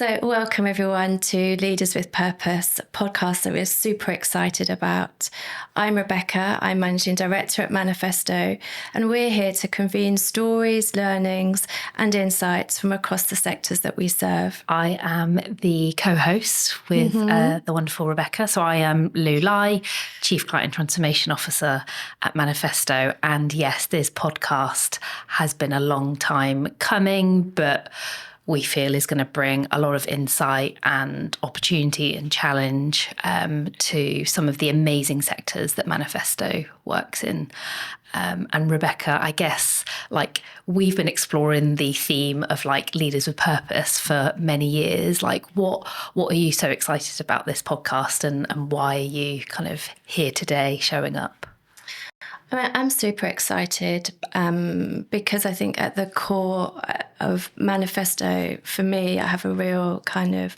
So welcome everyone to Leaders with Purpose, a podcast that we're super excited about. I'm Rebecca, I'm Managing Director at Manifesto, and we're here to convene stories, learnings and insights from across the sectors that we serve. I am the co-host with the wonderful Rebecca. So I am Lou Lai, Chief Client and Transformation Officer at Manifesto. And yes, this podcast has been a long time coming, but we feel is going to bring a lot of insight and opportunity and challenge to some of the amazing sectors that Manifesto works in. And Rebecca, I guess, we've been exploring the theme of leaders with purpose for many years. What are you so excited about this podcast and why are you kind of here today showing up? I'm super excited because I think at the core of Manifesto, for me, I have a real kind of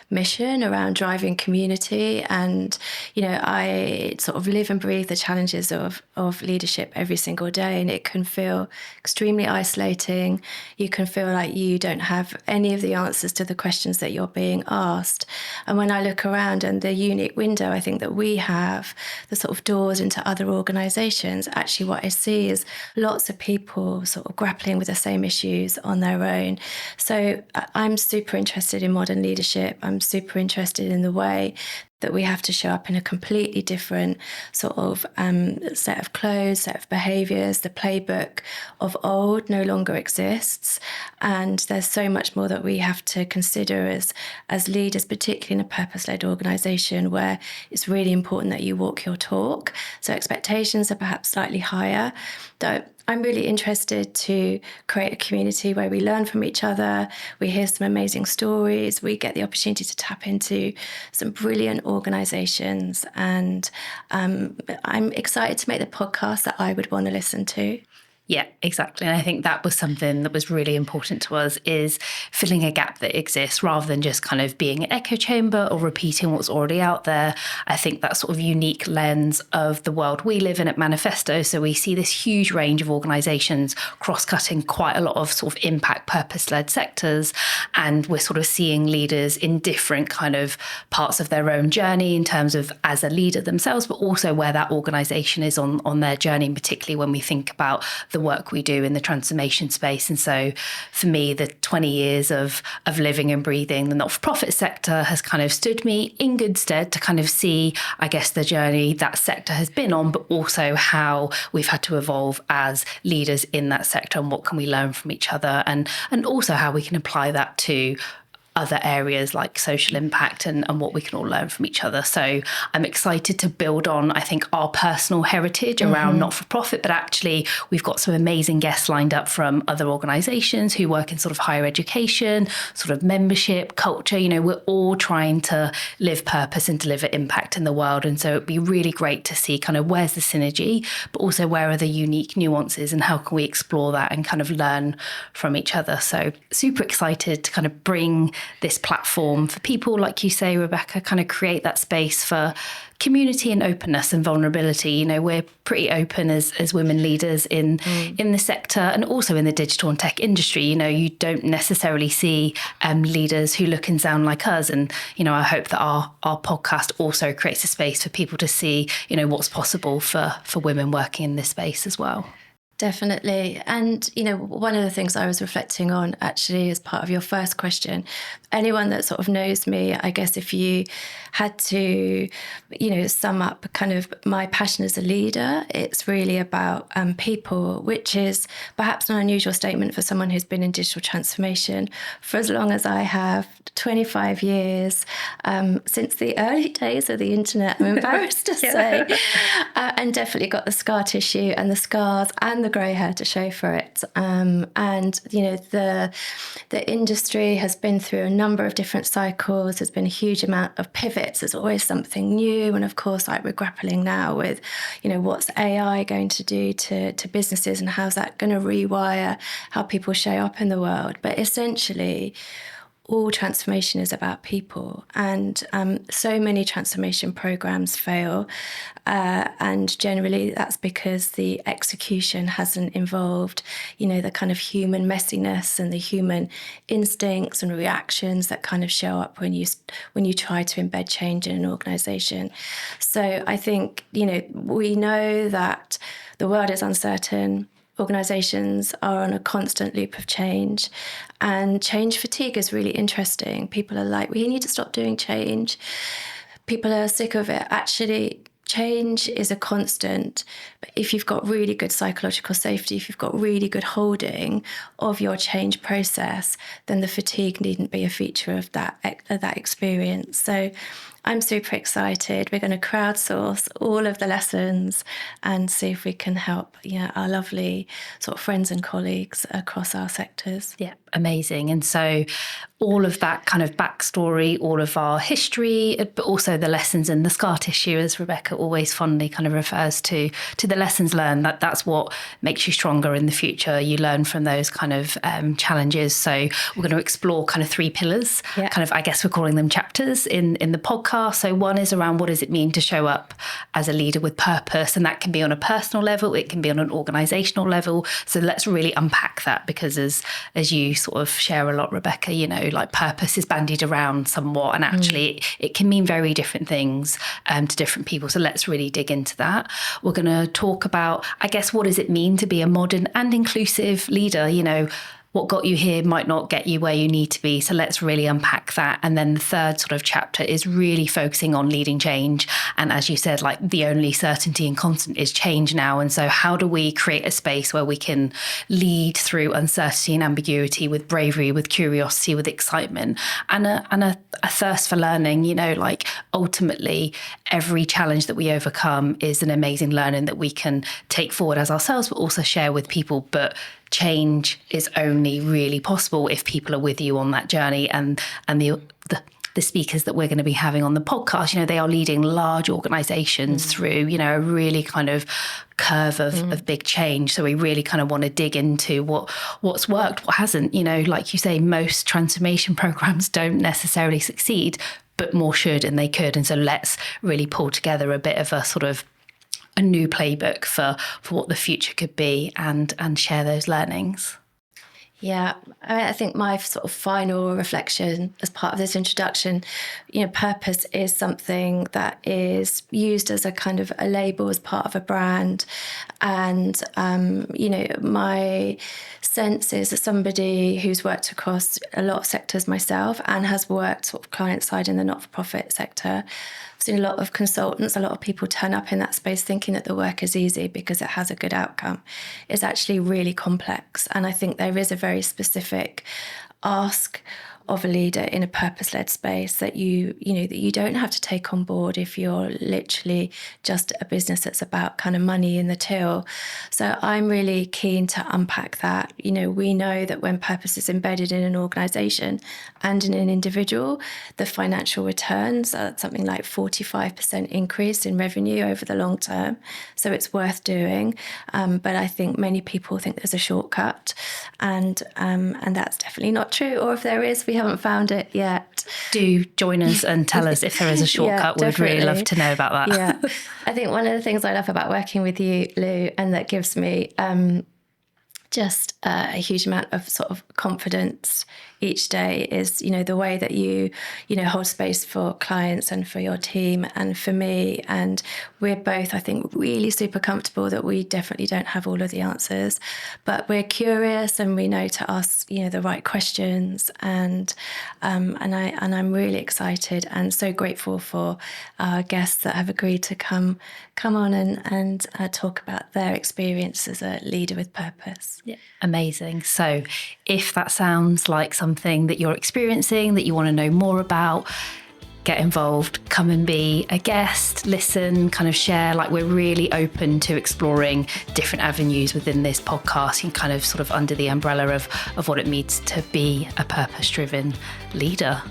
mission around driving community. And, I sort of live and breathe the challenges of leadership every single day. And it can feel extremely isolating. You can feel like you don't have any of the answers to the questions that you're being asked. And when I look around and the unique window, I think that we have, the sort of doors into other organisations, actually what I see is lots of people sort of grappling with the same issues on their own. So I'm super interested in modern leadership. I'm super interested in the way that we have to show up in a completely different sort of set of clothes, set of behaviours. The playbook of old no longer exists. And there's so much more that we have to consider as leaders, particularly in a purpose-led organisation where it's really important that you walk your talk. So expectations are perhaps slightly higher. Though I'm really interested to create a community where we learn from each other, we hear some amazing stories, we get the opportunity to tap into some brilliant organisations, and I'm excited to make the podcast that I would want to listen to. Yeah, exactly. And I think that was something that was really important to us, is filling a gap that exists rather than just kind of being an echo chamber or repeating what's already out there. I think that sort of unique lens of the world we live in at Manifesto. So we see this huge range of organisations cross-cutting quite a lot of sort of impact purpose-led sectors. And we're sort of seeing leaders in different kind of parts of their own journey in terms of as a leader themselves, but also where that organisation is on their journey, and particularly when we think about the work we do in the transformation space. And so for me, the 20 years of living and breathing the not-for-profit sector has kind of stood me in good stead to kind of see, I guess, the journey that sector has been on, but also how we've had to evolve as leaders in that sector and what can we learn from each other, and also how we can apply that to other areas like social impact and what we can all learn from each other. So I'm excited to build on, I think, our personal heritage around not-for-profit, but actually we've got some amazing guests lined up from other organisations who work in sort of higher education, sort of membership, culture. We're all trying to live purpose and deliver impact in the world. And so it'd be really great to see kind of where's the synergy, but also where are the unique nuances and how can we explore that and kind of learn from each other. So super excited to kind of bring this platform for people, like you say, Rebecca, kind of create that space for community and openness and vulnerability. We're pretty open as women leaders in the sector and also in the digital and tech industry. You don't necessarily see leaders who look and sound like us. And, I hope that our podcast also creates a space for people to see, what's possible for women working in this space as well. Definitely. And, one of the things I was reflecting on actually as part of your first question, anyone that sort of knows me, I guess if you had to, sum up kind of my passion as a leader, it's really about people, which is perhaps an unusual statement for someone who's been in digital transformation for as long as I have, 25 years, since the early days of the internet, I'm embarrassed to say, and definitely got the scar tissue and the scars and the grey hair to show for it. And, the industry has been through a number of different cycles. There's been a huge amount of pivots. There's always something new. And of course, we're grappling now with, what's AI going to do to businesses and how's that going to rewire how people show up in the world. But essentially, all transformation is about people, and so many transformation programs fail, and generally that's because the execution hasn't involved, the kind of human messiness and the human instincts and reactions that kind of show up when you try to embed change in an organisation. So I think we know that the world is uncertain. Organisations are on a constant loop of change, and change fatigue is really interesting. People are like, we need to stop doing change. People are sick of it. Actually, change is a constant, but if you've got really good psychological safety, if you've got really good holding of your change process, then the fatigue needn't be a feature of that experience. So I'm super excited. We're going to crowdsource all of the lessons and see if we can help our lovely sort of friends and colleagues across our sectors. Yeah, amazing. And so all of that kind of backstory, all of our history, but also the lessons and the scar tissue, as Rebecca always fondly kind of refers to the lessons learned, that's what makes you stronger in the future. You learn from those kind of challenges. So we're going to explore kind of 3 pillars, kind of, I guess we're calling them chapters in the podcast. So one is around what does it mean to show up as a leader with purpose? And that can be on a personal level, it can be on an organisational level. So let's really unpack that, because as you sort of share a lot, Rebecca, like purpose is bandied around somewhat, and actually it can mean very different things to different people. So let's really dig into that. We're going to talk about, I guess, what does it mean to be a modern and inclusive leader? What got you here might not get you where you need to be. So let's really unpack that. And then the third sort of chapter is really focusing on leading change. And as you said, like the only certainty and constant is change now. And so how do we create a space where we can lead through uncertainty and ambiguity with bravery, with curiosity, with excitement, and a thirst for learning? Like ultimately every challenge that we overcome is an amazing learning that we can take forward as ourselves, but also share with people. But change is only really possible if people are with you on that journey. And the speakers that we're going to be having on the podcast, they are leading large organisations through, a really kind of curve of big change. So we really kind of want to dig into what's worked, what hasn't. Like you say, most transformation programs don't necessarily succeed, but more should, and they could. And so let's really pull together a bit of a sort of a new playbook for what the future could be, and share those learnings. Yeah, I think my sort of final reflection as part of this introduction, purpose is something that is used as a kind of a label, as part of a brand. And, my sense is, as somebody who's worked across a lot of sectors myself and has worked sort of client side in the not-for-profit sector, I've seen a lot of consultants, a lot of people turn up in that space thinking that the work is easy because it has a good outcome. It's actually really complex. And I think there is a very specific ask of a leader in a purpose-led space that you don't have to take on board if you're literally just a business that's about kind of money in the till. So I'm really keen to unpack that. We know that when purpose is embedded in an organisation and in an individual, the financial returns are something like 45% increase in revenue over the long term. So it's worth doing. But I think many people think there's a shortcut, and that's definitely not true. Or if there is, we haven't found it yet. Do join us and tell us if there is a shortcut. We'd really love to know about that. Yeah, I think one of the things I love about working with you, Lou, and that gives me just a huge amount of sort of confidence each day is, the way that you hold space for clients and for your team and for me. And we're both, I think, really super comfortable that we definitely don't have all of the answers, but we're curious and we know to ask, the right questions. And I'm really excited and so grateful for our guests that have agreed to come on and talk about their experience as a leader with purpose. Yeah, amazing. So if that sounds like something that you're experiencing, that you want to know more about, get involved, come and be a guest, listen, kind of share. Like, we're really open to exploring different avenues within this podcast and kind of sort of under the umbrella of what it means to be a purpose-driven leader.